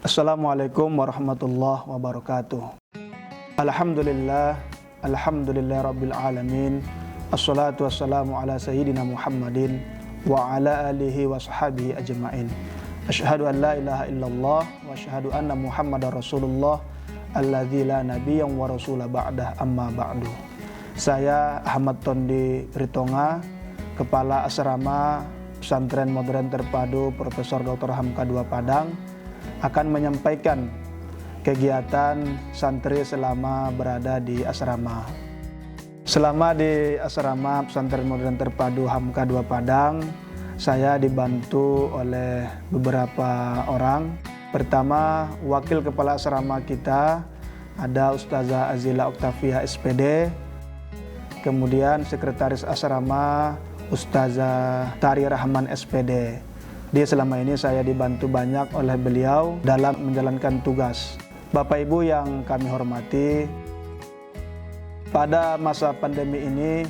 Assalamualaikum warahmatullahi wabarakatuh. Alhamdulillah rabbil alamin. Assalatu wassalamu ala sayyidina Muhammadin wa ala alihi wa sahbihi ajma'in. Asyhadu an la ilaha illallah wa asyhadu anna Muhammadar Rasulullah alladzi la nabiyyan wa rasula ba'dah, amma ba'du. Saya Ahmad Tondi Ritonga, Kepala Asrama Pesantren Modern Terpadu Profesor Dr. Hamka II Padang, akan menyampaikan kegiatan santri selama berada di asrama. Selama di asrama Pesantren Modern Terpadu Hamka II Padang, saya dibantu oleh beberapa orang. Pertama, wakil kepala asrama kita ada Ustazah Azila Oktavia SPD. Kemudian sekretaris asrama Ustazah Tari Rahman SPD. Dia selama ini saya dibantu banyak oleh beliau dalam menjalankan tugas. Bapak Ibu yang kami hormati, pada masa pandemi ini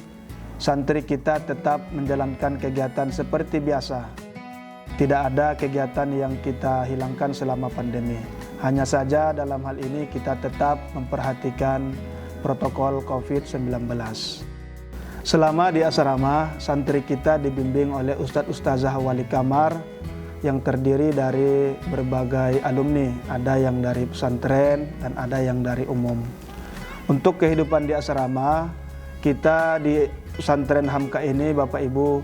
santri kita tetap menjalankan kegiatan seperti biasa. Tidak ada kegiatan yang kita hilangkan selama pandemi. Hanya saja dalam hal ini kita tetap memperhatikan protokol COVID-19. Selama di asrama, santri kita dibimbing oleh ustadz-ustazah wali kamar yang terdiri dari berbagai alumni. Ada yang dari pesantren dan ada yang dari umum. Untuk kehidupan di asrama, kita di pesantren Hamka ini, Bapak Ibu,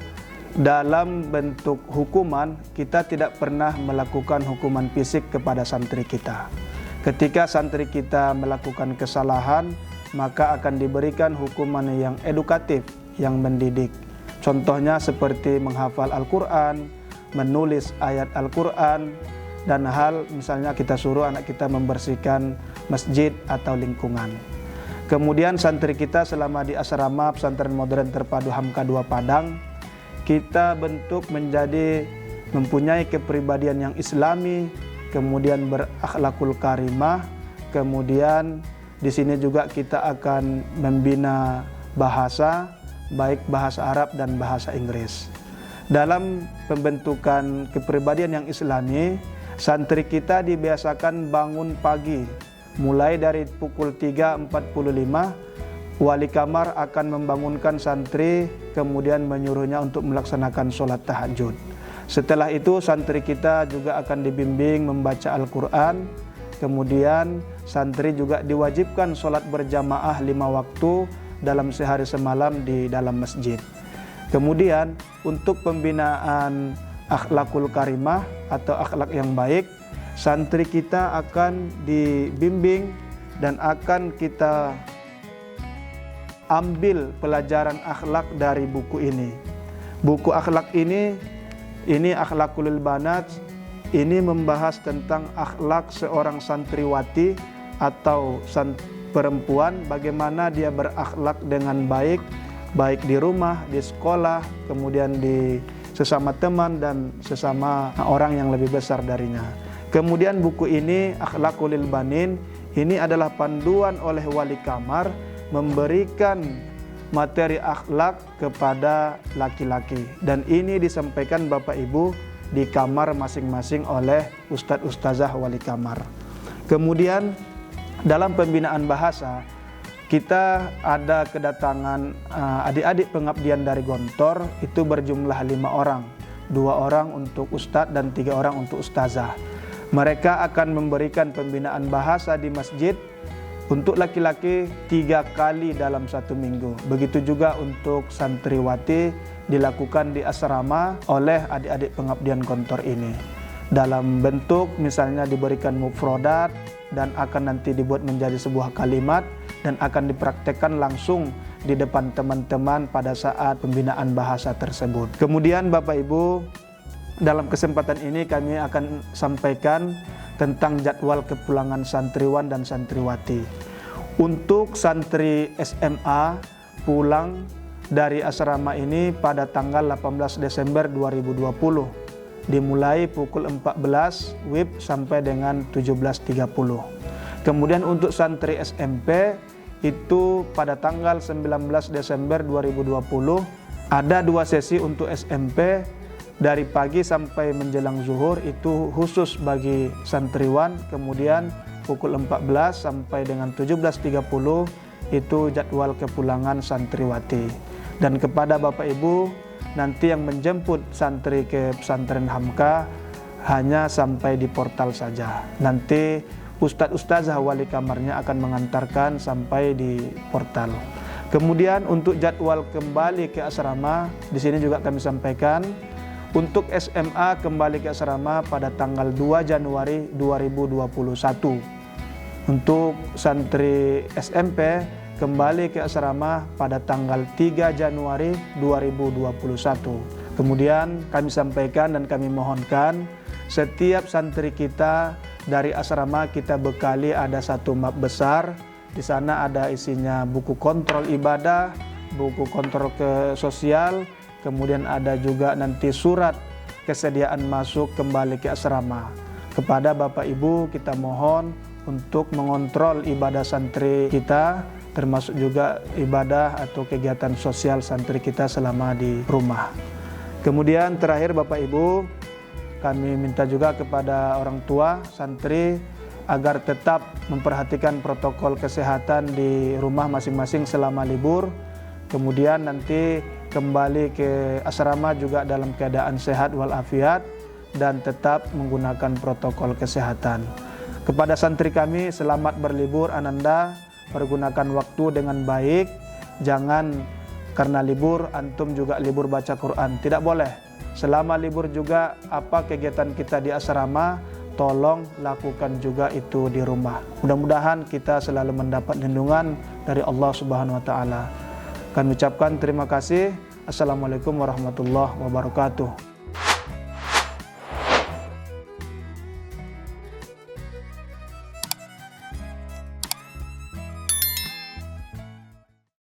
dalam bentuk hukuman, kita tidak pernah melakukan hukuman fisik kepada santri kita. Ketika santri kita melakukan kesalahan, maka akan diberikan hukuman yang edukatif, yang mendidik. Contohnya seperti menghafal Al-Quran, menulis ayat Al-Quran, dan hal misalnya kita suruh anak kita membersihkan masjid atau lingkungan. Kemudian santri kita selama di asrama Pesantren Modern Terpadu Hamka II Padang, kita bentuk menjadi mempunyai kepribadian yang islami, kemudian berakhlakul karimah, kemudian di sini juga kita akan membina bahasa, baik bahasa Arab dan bahasa Inggris. Dalam pembentukan kepribadian yang islami, santri kita dibiasakan bangun pagi. Mulai dari pukul 3.45, wali kamar akan membangunkan santri, kemudian menyuruhnya untuk melaksanakan sholat tahajud. Setelah itu santri kita juga akan dibimbing membaca Al-Quran. Kemudian santri juga diwajibkan sholat berjamaah 5 waktu dalam sehari semalam di dalam masjid. Kemudian untuk pembinaan akhlakul karimah atau akhlak yang baik, santri kita akan dibimbing dan akan kita ambil pelajaran akhlak dari buku ini. Buku akhlak ini Akhlaqul Banat. Ini membahas tentang akhlak seorang santriwati atau perempuan, bagaimana dia berakhlak dengan baik, baik di rumah, di sekolah, kemudian di sesama teman dan sesama orang yang lebih besar darinya. Kemudian buku ini Akhlaqul Banin, ini adalah panduan oleh wali kamar memberikan materi akhlak kepada laki-laki, dan ini disampaikan Bapak Ibu di kamar masing-masing oleh ustadz-ustazah wali kamar. Kemudian dalam pembinaan bahasa, kita ada kedatangan adik-adik pengabdian dari Gontor, itu berjumlah 5 orang, 2 orang untuk ustadz dan 3 orang untuk ustazah. Mereka akan memberikan pembinaan bahasa di masjid untuk laki-laki 3 kali dalam 1 minggu. Begitu juga untuk santriwati dilakukan di asrama oleh adik-adik pengabdian Gontor ini. Dalam bentuk misalnya diberikan mufrodat dan akan nanti dibuat menjadi sebuah kalimat dan akan dipraktekkan langsung di depan teman-teman pada saat pembinaan bahasa tersebut. Kemudian Bapak Ibu, dalam kesempatan ini kami akan sampaikan tentang jadwal kepulangan santriwan dan santriwati. Untuk santri SMA pulang dari asrama ini pada tanggal 18 Desember 2020, dimulai pukul 14 WIB sampai dengan 17.30. Kemudian untuk santri SMP itu pada tanggal 19 Desember 2020 ada 2 sesi untuk SMP dari pagi sampai menjelang zuhur itu khusus bagi santriwan. Kemudian pukul 14 sampai dengan 17.30 itu jadwal kepulangan santriwati. Dan kepada Bapak Ibu nanti yang menjemput santri ke pesantren Hamka hanya sampai di portal saja. Nanti ustadz-ustazah wali kamarnya akan mengantarkan sampai di portal. Kemudian untuk jadwal kembali ke asrama, di sini juga kami sampaikan untuk SMA kembali ke asrama pada tanggal 2 Januari 2021. Untuk santri SMP kembali ke asrama pada tanggal 3 Januari 2021. Kemudian kami sampaikan dan kami mohonkan setiap santri kita dari asrama kita bekali ada satu map besar. Di sana ada isinya buku kontrol ibadah, buku kontrol ke sosial, kemudian ada juga nanti surat kesediaan masuk kembali ke asrama. Kepada Bapak Ibu kita mohon untuk mengontrol ibadah santri kita, termasuk juga ibadah atau kegiatan sosial santri kita selama di rumah. Kemudian terakhir Bapak Ibu, kami minta juga kepada orang tua santri agar tetap memperhatikan protokol kesehatan di rumah masing-masing selama libur. Kemudian nanti kembali ke asrama juga dalam keadaan sehat walafiat dan tetap menggunakan protokol kesehatan. Kepada santri kami, selamat berlibur Ananda, pergunakan waktu dengan baik. Jangan karena libur antum juga libur baca Quran, tidak boleh. Selama libur juga apa kegiatan kita di asrama, tolong lakukan juga itu di rumah. Mudah-mudahan kita selalu mendapat lindungan dari Allah Subhanahu wa taala. Kami ucapkan terima kasih. Assalamualaikum warahmatullahi wabarakatuh.